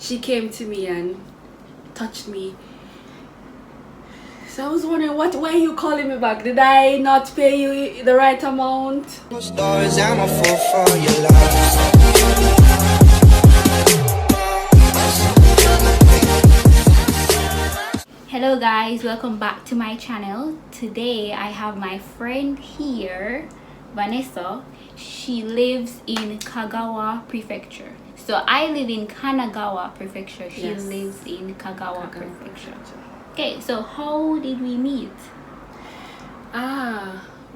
she came to me and touched me. So I was wondering, why are you calling me back? Did I not pay you the right amount? Stars, I'm a fool for your love. Hello guys, welcome back to my channel. Today I have my friend here, Vanessa. She lives in Kagawa Prefecture. So I live in Kanagawa Prefecture. She lives in Kagawa Prefecture. Okay, so how did we meet?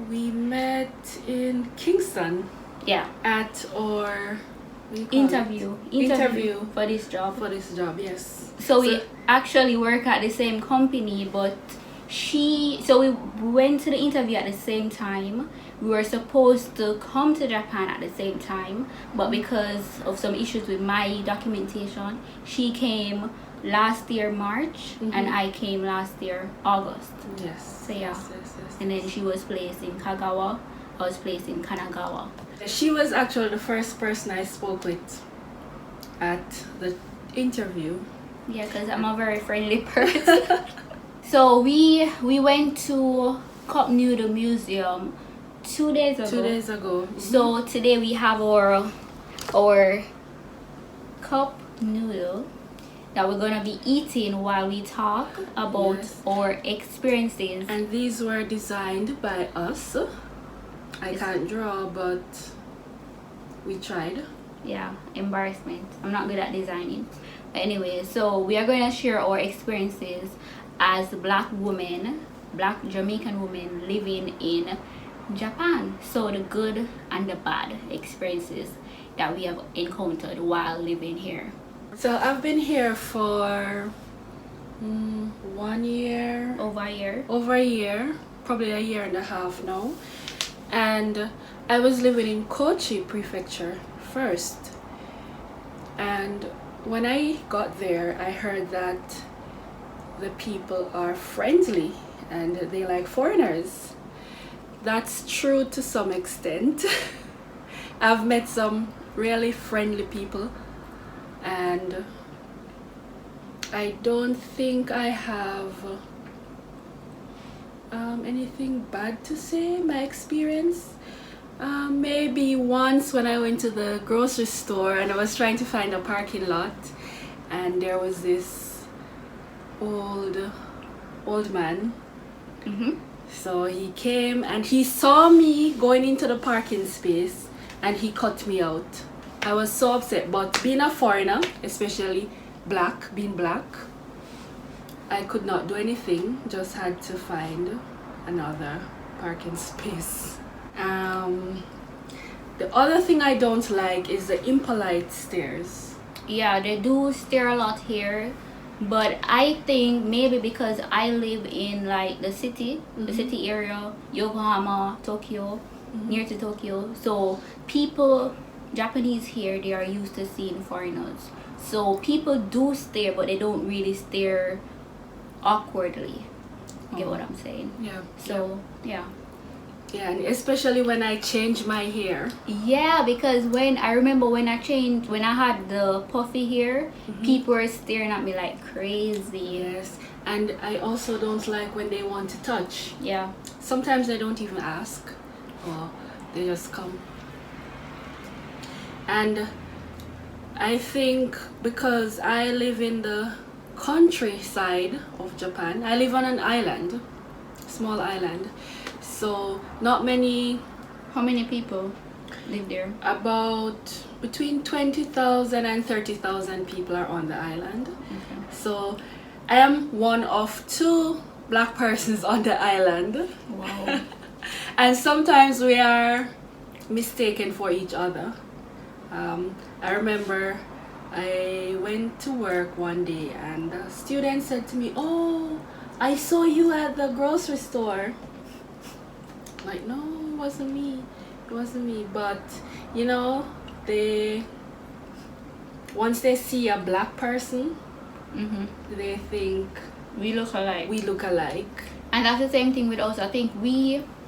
We met in Kingston. Yeah. At our interview for this job. Yes. So we actually work at the same company, but we went to the interview at the same time. We were supposed to come to Japan at the same time, but because of some issues with my documentation, she came last year March and I came last year August. Yes. So yeah. Yes. And then she was placed in Kagawa, I was placed in Kanagawa. She was actually the first person I spoke with at the interview. Yeah, because I'm a very friendly person. So we went to Cup Noodle Museum 2 days ago. 2 days ago. So today we have our cup noodle that we're gonna be eating while we talk about our experiences. And these were designed by us. I can't draw, but we tried. Yeah, embarrassment. I'm not good at designing. But anyway, so we are going to share our experiences as black Jamaican women living in Japan. So the good and the bad experiences that we have encountered while living here. So I've been here for 1 year. Over a year, probably a year and a half now. And I was living in Kochi Prefecture first. And when I got there, I heard that the people are friendly and they like foreigners. That's true to some extent. I've met some really friendly people, and I don't think I have anything bad to say. My experience, maybe once when I went to the grocery store and I was trying to find a parking lot, and there was this old man. So he came and he saw me going into the parking space and he cut me out. I was so upset, but being a foreigner, especially being black, I could not do anything, just had to find another parking space. The other thing I don't like is the impolite stares. Yeah, they do stare a lot here, but I think maybe because I live in like the city area, Yokohama, Tokyo, near to Tokyo, so Japanese here, they are used to seeing foreigners. So people do stare, but they don't really stare awkwardly. Get what I'm saying? Yeah. So yeah, and especially when I change my hair. Yeah, because when I had the puffy hair, people were staring at me like crazy. Yes, and I also don't like when they want to touch. Yeah. Sometimes they don't even ask, or they just come. And I think because I live in the countryside of Japan, I live on an island, small island, so not many. How many people live there? About between 20,000 and 30,000 people are on the island. Okay. So I am one of 2 black persons on the island. Wow. And sometimes we are mistaken for each other. I remember I went to work one day and a student said to me, "Oh, I saw you at the grocery store." Like, no, it wasn't me. But you know, once they see a black person, they think we look alike. And that's the same thing with us. I think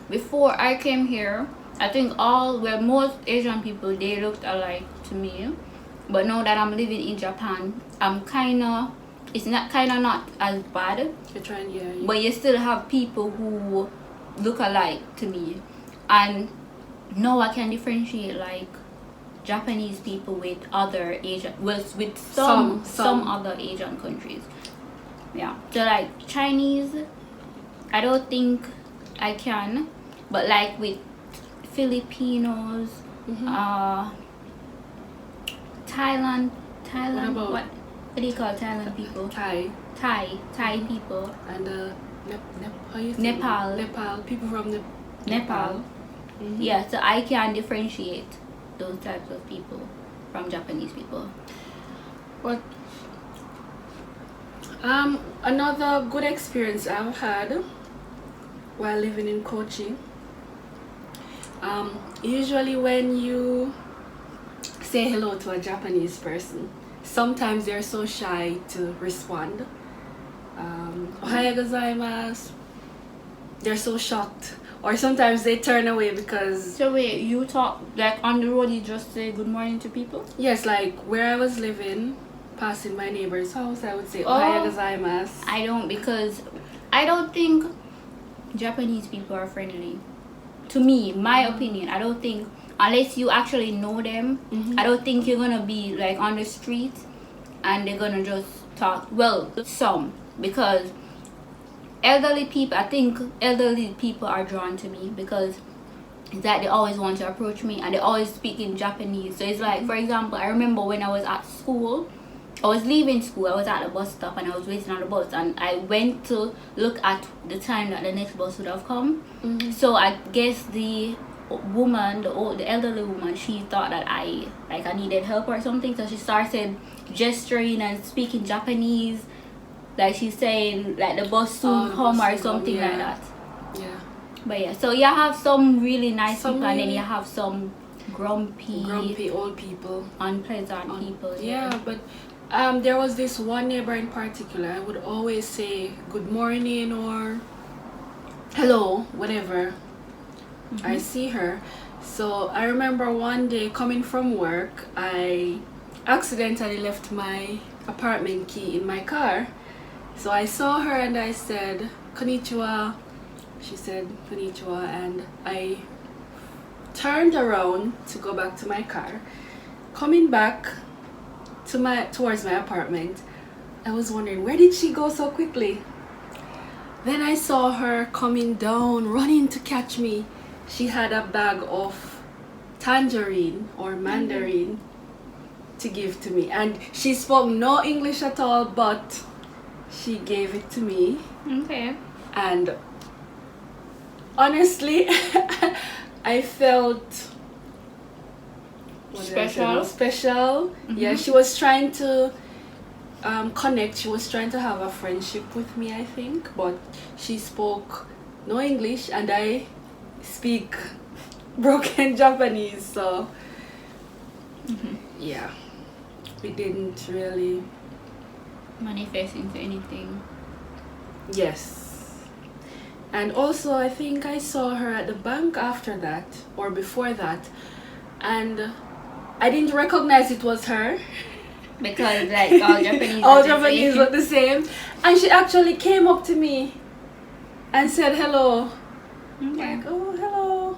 before I came here, I think most Asian people, they looked alike to me. But now that I'm living in Japan, it's not as bad. You're trying, yeah. But you still have people who look alike to me, and now I can differentiate like Japanese people with other Asian, with some other Asian countries. Yeah, so like Chinese, I don't think I can, but like with Filipinos, Thailand, what do you call Thailand people? Thai people. And how you say Nepal, people from Nepal. Mm-hmm. Yeah, so I can differentiate those types of people from Japanese people. But another good experience I've had while living in Kochi. Usually when you say hello to a Japanese person, sometimes they're so shy to respond. Ohayou gozaimasu. They're so shocked, or sometimes they turn away because. So wait, you talk like on the road? You just say good morning to people? Yes, like where I was living, passing my neighbor's house, I would say ohayou gozaimasu. I don't, because I don't think Japanese people are friendly. To me, my opinion, I don't think, unless you actually know them, I don't think you're gonna be like on the street and they're gonna just talk. Well, some, because elderly people, I think elderly people are drawn to me because it's that they always want to approach me and they always speak in Japanese. So it's like, for example, I remember when I was at school, I was leaving school, I was at the bus stop and I was waiting on the bus, and I went to look at the time that the next bus would have come. So I guess the woman, the elderly woman, she thought that I needed help or something, so she started gesturing and speaking Japanese, like she's saying like the bus soon come or something like that. Yeah. But yeah, so you have some really nice people, and then you have some grumpy old people, unpleasant people. Yeah, but there was this one neighbor in particular. I would always say good morning or hello, whatever. I see her. So I remember one day coming from work, I accidentally left my apartment key in my car. So I saw her and I said konnichiwa. She said konnichiwa, and I turned around to go back to my car. Coming back towards my apartment, I was wondering, where did she go so quickly? Then I saw her coming down, running to catch me. She had a bag of tangerine or mandarin to give to me, and she spoke no English at all, but she gave it to me. Okay. And honestly, I felt special. Yeah, she was trying to connect. She was trying to have a friendship with me, I think, but she spoke no English and I speak broken Japanese, so yeah, we didn't really manifest into anything. Yes. And also I think I saw her at the bank after that or before that, and I didn't recognize it was her because like all Japanese look the same, and she actually came up to me and said hello. Like, oh, hello,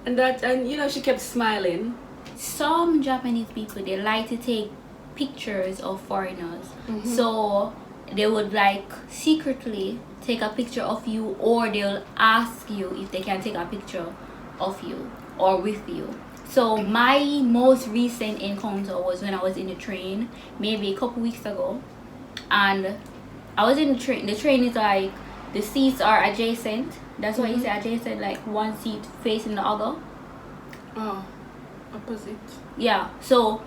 and you know, she kept smiling. Some Japanese people, they like to take pictures of foreigners, so they would like secretly take a picture of you, or they'll ask you if they can take a picture of you or with you. So my most recent encounter was when I was in the train, maybe a couple weeks ago, and I was in the train. The train is like, the seats are adjacent. That's why you say adjacent, like one seat facing the other. Oh, opposite. Yeah, so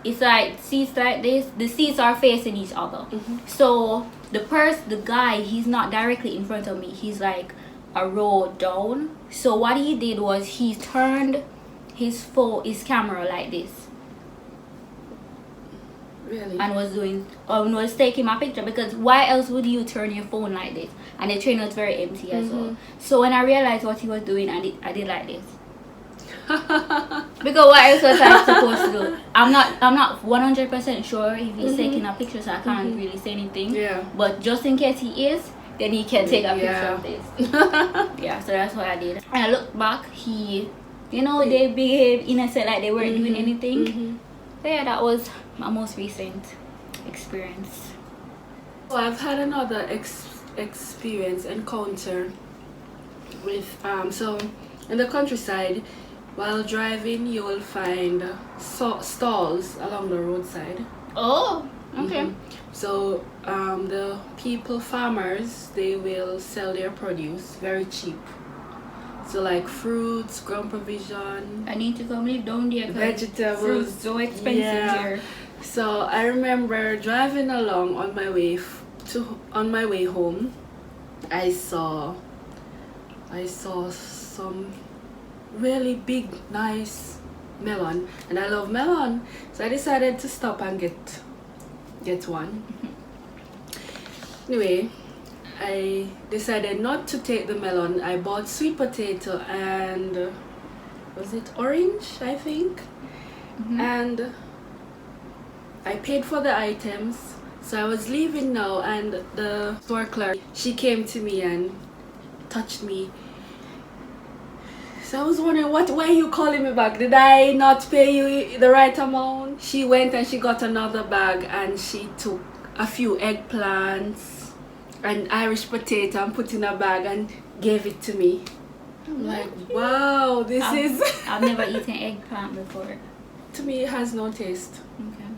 it's like seats like this. The seats are facing each other. So the guy, he's not directly in front of me. He's like a row down. So what he did was he turned his camera like this. Really? And was taking my picture, because why else would you turn your phone like this? And the train was very empty as well. So when I realized what he was doing, I did like this. Because what else was I supposed to do? I'm not 100% sure if he's taking a picture, so I can't really say anything. Yeah. But just in case he is, then he can take a picture Yeah. of this. Yeah, so that's what I did. And I look back, they behaved innocent, like they weren't doing anything. So yeah, that was my most recent experience. Well, I've had another encounter with so in the countryside, while driving you will find stalls along the roadside. Oh, okay. So the farmers, they will sell their produce very cheap. So like fruits, ground provision. I need to come live down there. Vegetables. Fruit's so expensive here. So I remember driving along on my way home. I saw some really big, nice melon, and I love melon. So I decided to stop and get one. Anyway, I decided not to take the melon. I bought sweet potato and was it orange, I think? And I paid for the items. So I was leaving now, and the store clerk, she came to me and touched me. So I was wondering, why are you calling me back? Did I not pay you the right amount? She went and she got another bag, and she took a few eggplants and Irish potato and put in a bag and gave it to me. I'm like, wow, I've never eaten eggplant before. To me, it has no taste. Okay.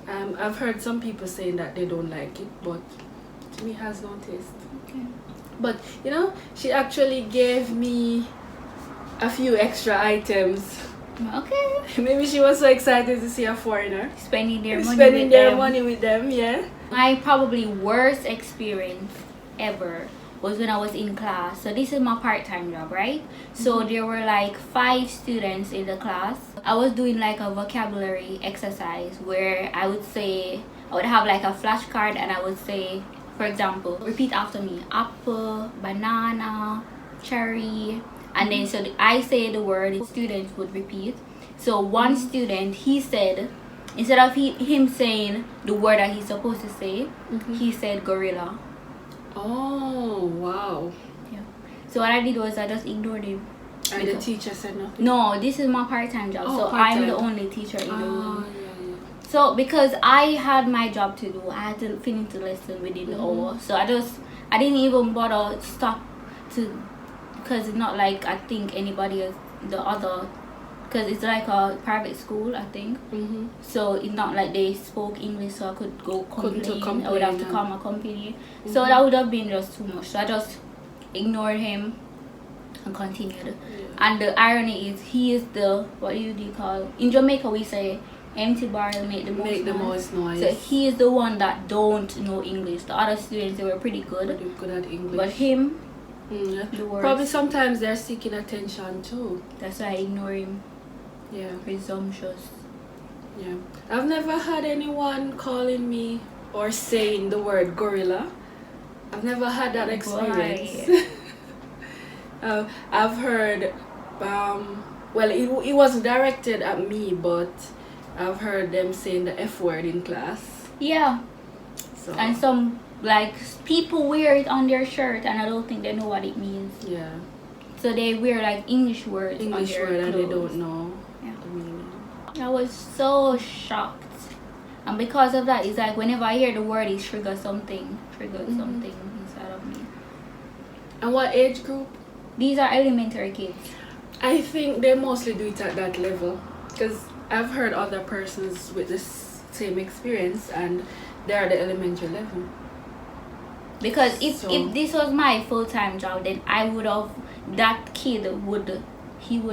I've heard some people saying that they don't like it, but to me, it has no taste. Okay. But she actually gave me a few extra items. Okay. Maybe she was so excited to see a foreigner Spending their money with them. Yeah. My probably worst experience ever was when I was in class. So this is my part-time job, right? So there were like 5 students in the class. I was doing like a vocabulary exercise where I would have like a flashcard, and I would say, for example, repeat after me: apple, banana, cherry. And then so I say the word, students would repeat. So one student, he said, instead of him saying the word that he's supposed to say, he said gorilla. Oh, wow. Yeah. So what I did was I just ignored him. And the teacher said nothing? No, this is my part-time job. Oh, so part-time. I'm the only teacher in the room. Yeah. So because I had my job to do, I had to finish the lesson within the hour. So I didn't even bother stop to, because it's not like I think anybody else, because it's like a private school, I think. So it's not like they spoke English, so I could go complain. I would have to call my company. So that would have been just too much. So I just ignored him and continued. Yeah. And the irony is, he is the, what do you call, in Jamaica we say empty barrel make the most noise. So he is the one that don't know English. The other students, they were pretty good at English. But him, probably sometimes they're seeking attention too. That's why I ignore him. Yeah. Presumptuous. Yeah. I've never had anyone calling me or saying the word gorilla. I've never had that experience. I've heard, well, it wasn't directed at me, but I've heard them saying the F word in class. Yeah. So. And some, like, people wear it on their shirt, and I don't think they know what it means. Yeah. So they wear like English words on their clothes. And they don't know. Yeah. I was so shocked. And because of that, it's like whenever I hear the word, it triggers something inside of me. And what age group? These are elementary kids. I think they mostly do it at that level, because I've heard other persons with this same experience, and they're at the elementary level. Because if this was my full-time job, then that kid would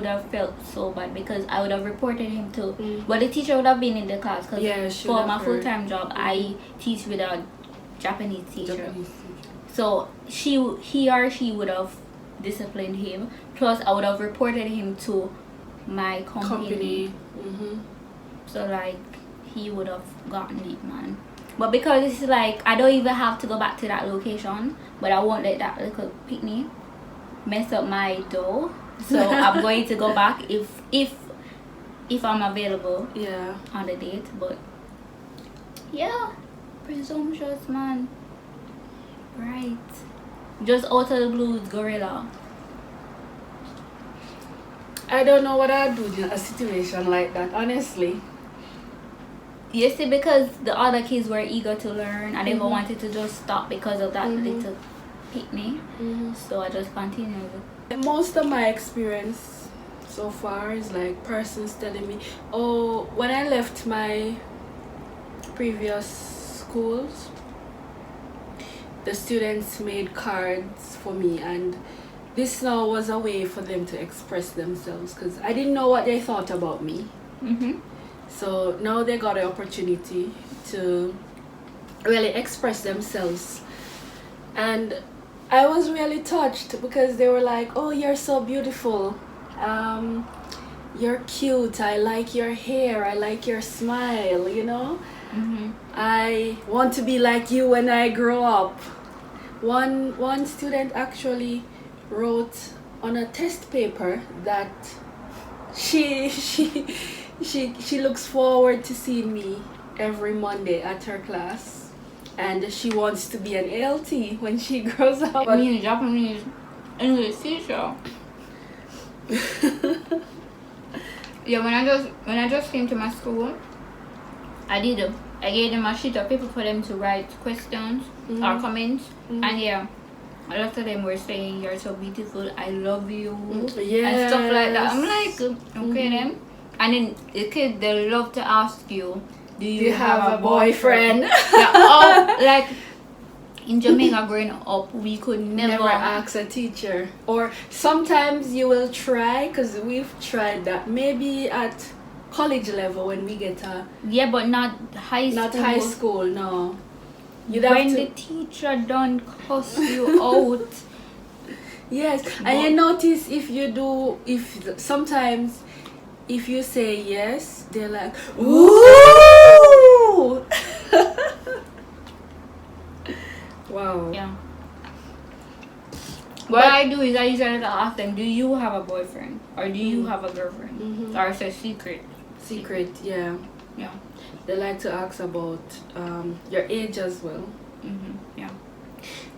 have felt so bad, because I would have reported him too. But the teacher would have been in the class, because for my full-time job, I teach with a Japanese teacher. So he or she would have disciplined him. Plus, I would have reported him to my company. So like, he would have gotten it, man. But because it's like, I don't even have to go back to that location, but I won't let that little picnic mess up my dough. So I'm going to go back if if I'm available Yeah. on the date. But yeah, presumptuous man. Right. Just out of the blue, gorilla. I don't know what I'd do in a situation like that, honestly. You see, because the other kids were eager to learn, I never Mhm. wanted to just stop because of that little picnic. Mhm. So I just continued. Most of my experience so far is like persons telling me, oh, when I left my previous schools, the students made cards for me, and this now was a way for them to express themselves because I didn't know what they thought about me. Mm-hmm. So now they got the opportunity to really express themselves. And I was really touched because they were like, oh, you're so beautiful. You're cute. I like your hair. I like your smile, you know? Mm-hmm. I want to be like you when I grow up. One student actually wrote on a test paper that she looks forward to seeing me every Monday at her class, and she wants to be an ALT when she grows up. I mean, Japanese English teacher. Yeah, when I just came to my school, I gave them a sheet of paper for them to write questions or comments, and yeah, a lot of them were saying you're so beautiful, I love you, and stuff like that. I'm like, okay then. And then the kids, they love to ask you, do you have a boyfriend? Yeah, oh, like in Jamaica growing up, we could never ask a teacher, or sometimes you will try, because we've tried that maybe at college level when we get a yeah, but not high school. not high school, no. You'd When have the to, teacher don't cuss you out. yes, and you notice sometimes if you say yes, they're like, ooh. Wow. Yeah. What I do is I usually ask them, do you have a boyfriend? Or do you have a girlfriend? Or it's a secret. Secret, yeah. Yeah. They like to ask about your age as well. Yeah.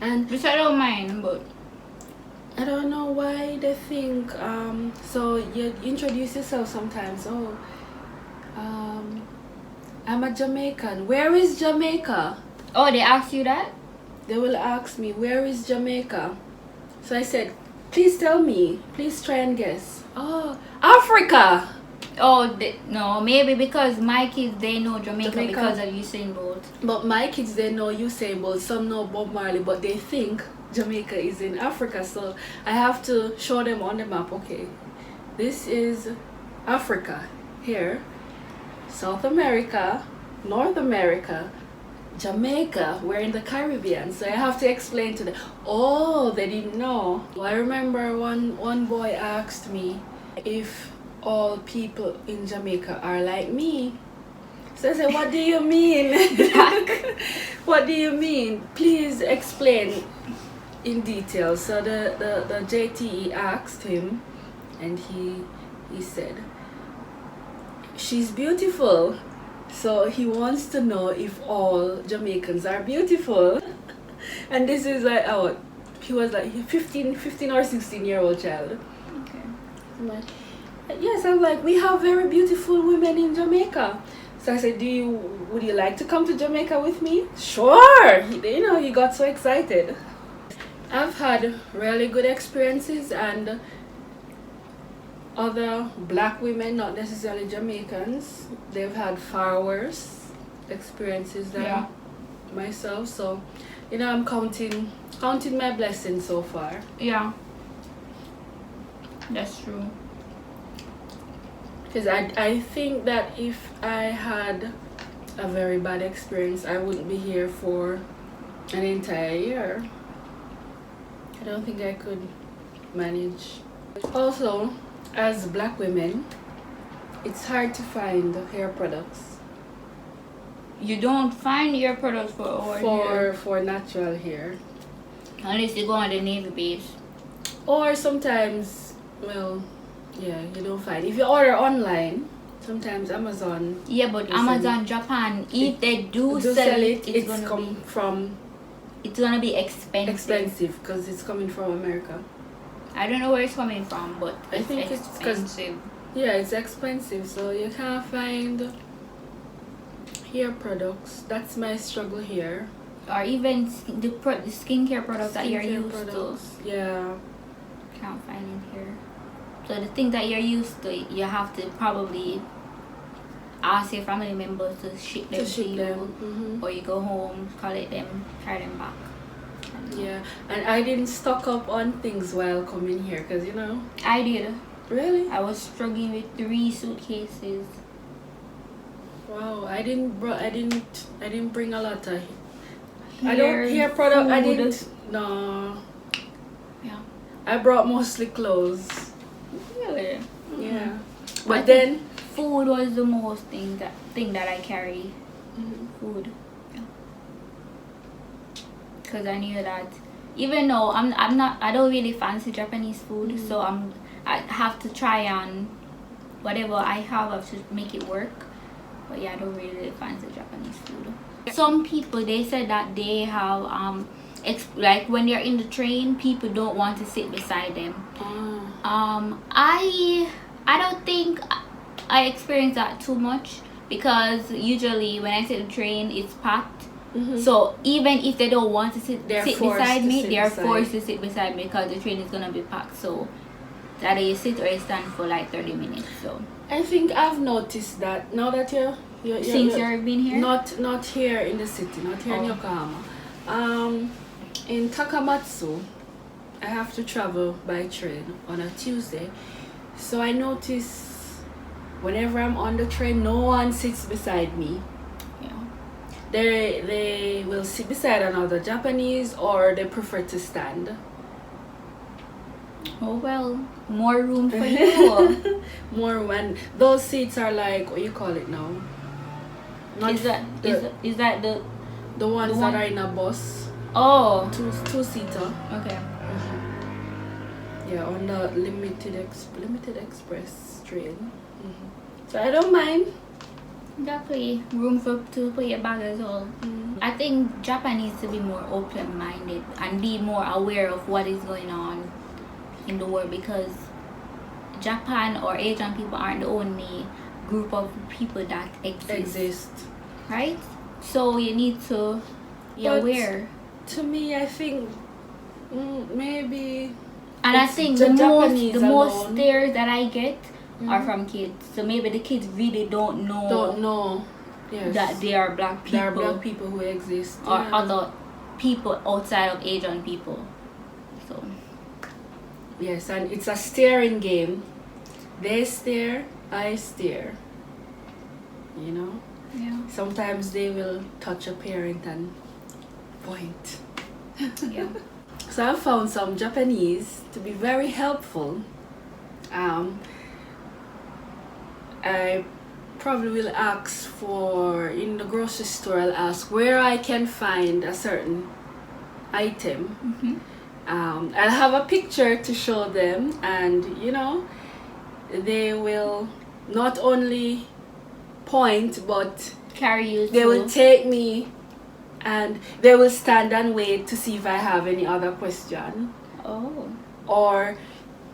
And Which I don't mind, but I don't know why they think, so you introduce yourself sometimes, oh, I'm a Jamaican. Where is Jamaica? oh, they ask you that? They will ask me, where is Jamaica? So I said, please tell me. Please try and guess. Oh, Africa! Oh, no, maybe because my kids, they know Jamaica Jamaica. because of Usain Bolt. But my kids, they know Usain Bolt. Some know Bob Marley, but they think Jamaica is in Africa. So I have to show them on the map, okay, this is Africa here, South America, North America, Jamaica, we're in the Caribbean. So I have to explain to them. Oh, they didn't know. I remember one boy asked me if all people in Jamaica are like me. So I said, what do you mean? What do you mean? Please explain in detail. So the JTE asked him, and he said, she's beautiful. So he wants to know if all Jamaicans are beautiful. And this is like, oh, he was like 15 or 16-year-old child. Okay. I'm like, yes, I'm like, we have very beautiful women in Jamaica. So I said, would you like to come to Jamaica with me? Sure. He got so excited. I've had really good experiences, and other black women, not necessarily Jamaicans, they've had far worse experiences than myself. So, I'm counting my blessings so far. Yeah. That's true. Because I think that if I had a very bad experience, I wouldn't be here for an entire year. I don't think I could manage. Also, as black women, it's hard to find hair products. You don't find hair products for our hair. For natural hair. Unless you go on the Navy base. Or sometimes, well, Yeah, you don't find. If you order online, sometimes Amazon. Yeah, but They sell Amazon Japan, if they do sell it, it's it's gonna from be expensive. expensive because it's coming from America. I don't know where it's coming from, but I it's think it's 'cause- expensive. Yeah, it's expensive, so you can't find hair products. That's my struggle here. Or even the skincare products that you're Skincare used products. Yeah. to. Can't find it here. So the things that you're used to, you have to probably ask your family members to ship them to you, Mhm. or you go home, collect them, carry them back. Yeah, and I didn't stock up on things while coming here because you know. I did. Really? I was struggling with 3 suitcases. Wow, I didn't bring a lot of. I Hair, don't hair product. I food. didn't. No. Yeah. I brought mostly clothes. Really? Yeah. I But think then. food was the most thing that I carry. Food. Because I knew that even though I don't really fancy Japanese food, so I have to try on whatever I have to make it work. But yeah, I don't really fancy Japanese food. Some people, they said that they have like when they're in the train, people don't want to sit beside them. I don't think I experience that too much, because usually when I take the train, it's packed. So even if they don't want to sit beside me, they're forced to sit beside me because the train is gonna be packed. So that you sit or you stand for like 30 minutes. So I think I've noticed that now that you've been here. Not here in the city, not here in Yokohama. In Takamatsu, I have to travel by train on a Tuesday. So I notice whenever I'm on the train, no one sits beside me. Yeah. They will sit beside another Japanese, or they prefer to stand. Oh well, more room for you. More when those seats are like, what you call it now? Is that the ones the that one- are in a bus, oh, two-seater. okay. Yeah, on the limited express train. So I don't mind. Definitely room to put your bag as well. I think Japan needs to be more open-minded and be more aware of what is going on in the world, because Japan or Asian people aren't the only group of people that exist. Right? So you need to be But aware. To me, I think maybe. And I it's think the the Japanese most alone. stares that I get are from kids. So maybe the kids really don't know Yes. that they are black people. There are black people who exist. Or yeah. other people outside of Asian people. So Yes, and it's a staring game. They stare, I stare. You know? yeah. Sometimes they will touch a parent and point. Yeah. So I found some Japanese to be very helpful. I probably will ask for, in the grocery store, I'll ask where I can find a certain item. I'll have a picture to show them, and you know, they will not only point, but Carry you they will take me, and they will stand and wait to see if I have any other question. Oh. Or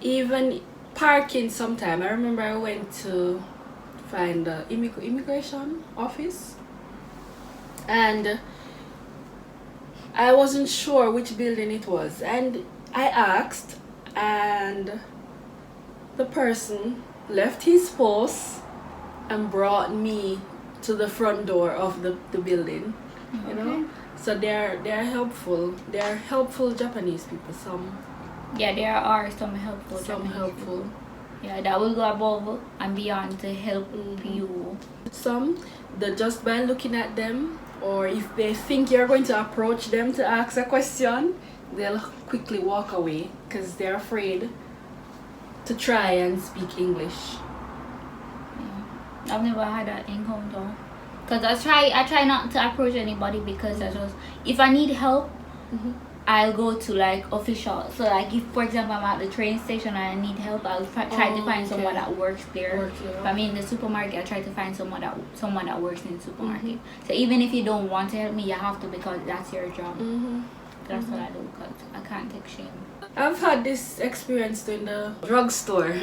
even parking sometime. I remember I went to find the immigration office, and I wasn't sure which building it was, and I asked, and the person left his post and brought me to the front door of the building. You know, so they're helpful. They're helpful Japanese people. Yeah, there are some helpful. Some Japanese helpful. people. Yeah, that will go above and beyond to help you. Some, that just by looking at them, or if they think you're going to approach them to ask a question, they'll quickly walk away because they're afraid to try and speak English. Yeah. I've never had that encounter. Because I try not to approach anybody, because I just, if I need help, I'll go to like official. So like if for example I'm at the train station and I need help, I'll try to find someone that works there. If I'm in the supermarket, I try to find someone that works in the supermarket. So even if you don't want to help me, you have to because that's your job. That's what I do because I can't take shame. I've had this experience in the drugstore.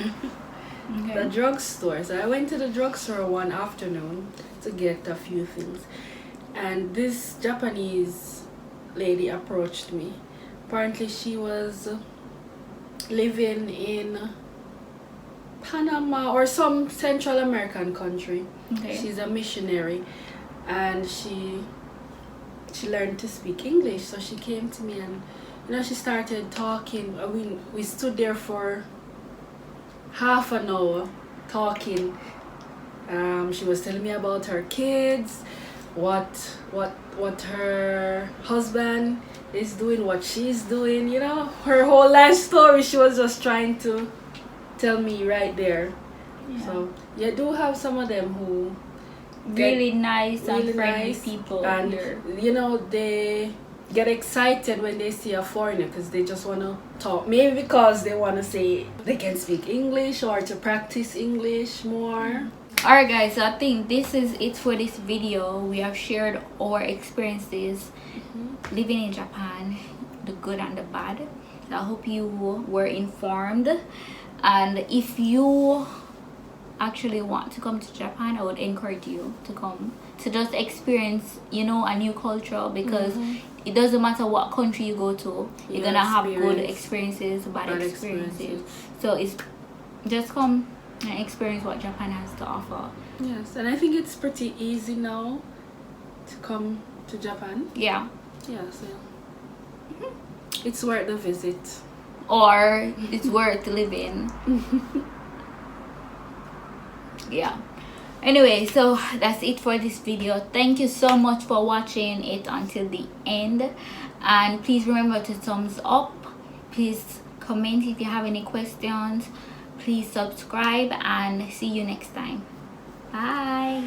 Okay. The drugstore. So I went to the drugstore one afternoon to get a few things, and this Japanese lady approached me. Apparently she was living in Panama or some Central American country. Okay. She's a missionary, and she learned to speak English. So she came to me and she started talking. I mean, we stood there for half an hour talking. She was telling me about her kids, what her husband is doing, what she's doing, her whole life story. She was just trying to tell me right there. Yeah. So you do have some of them who Really nice and really friendly nice people and here. they get excited when they see a foreigner because they just want to talk, maybe because they want to say they can speak English or to practice English more. Alright guys, so I think this is it for this video. We have shared our experiences living in Japan, the good and the bad. I hope you were informed, and if you actually want to come to Japan, I would encourage you to come to just experience a new culture, because it doesn't matter what country you go to, you're gonna have good experiences, bad experiences. So it's just come and experience what Japan has to offer. Yes, and I think it's pretty easy now to come to Japan. Yeah. Yes, it's worth the visit, Or it's worth living. Yeah. Anyway, so that's it for this video. Thank you so much for watching it until the end, and please remember to thumbs up. Please comment if you have any questions. Please subscribe, and see you next time. Bye.